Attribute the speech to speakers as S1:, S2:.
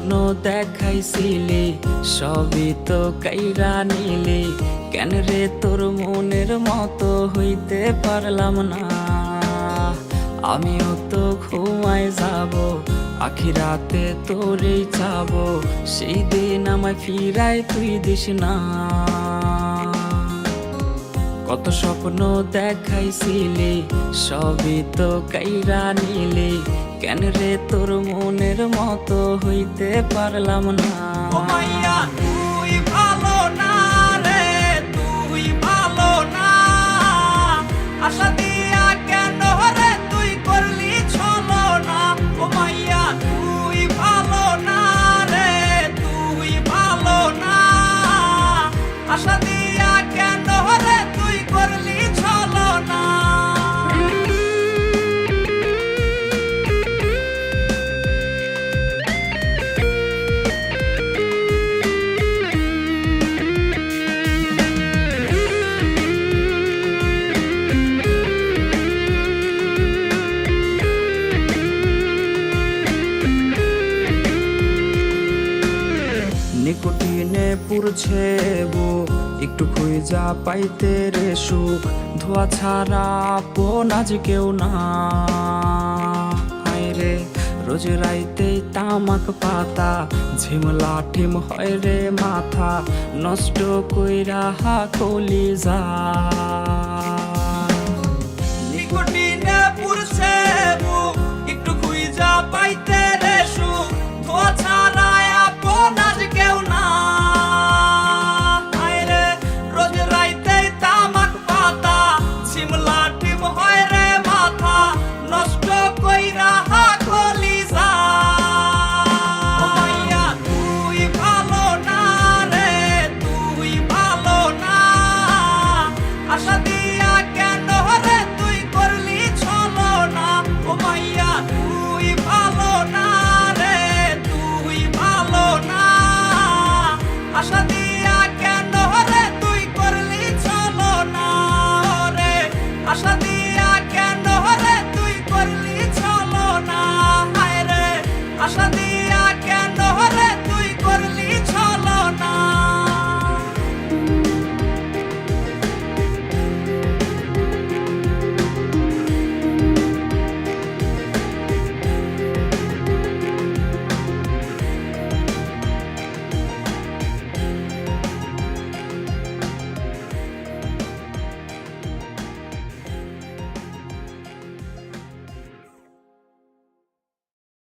S1: স্বপ্ন দেখাইছিলি সবই তো কাইরা নিলি, কেন রে তোর মনের মতো হইতে পারলাম না। আমিও তো ঘুমায় যাব, আখিরাতে তোরেই চাবো, সেই দিন আমায় ফিরাই তুই দিস না। কত স্বপ্ন দেখাইছিলি সবই তো কাইরা নিলি, কেন রে তোর মনের মতো হইতে পারলাম না।
S2: ও মাইয়া তুই ভালো না রে, তুই ভালো না। আশা দিয়া কেন রে তুই করলি ছলো না। ও মাইয়া তুই ভালো না রে, তুই ভালো না। আশা দিয়া কেন রে তুই করলি ছলো না।
S1: নিকোটিনে পুরছে বুক, একটু খুঁজা পাইতে রে সুখ, ধোয়া ছাড়া আপন আজ কেউ না। হায় রে রোজ রাইতেই তামাক পাতা, ঝিমলা ঠিম হয় রে মাথা, নষ্ট কইরা কলিজা।
S2: নিকোটিনে পুরছে বুক, একটু খুঁজা পাইতে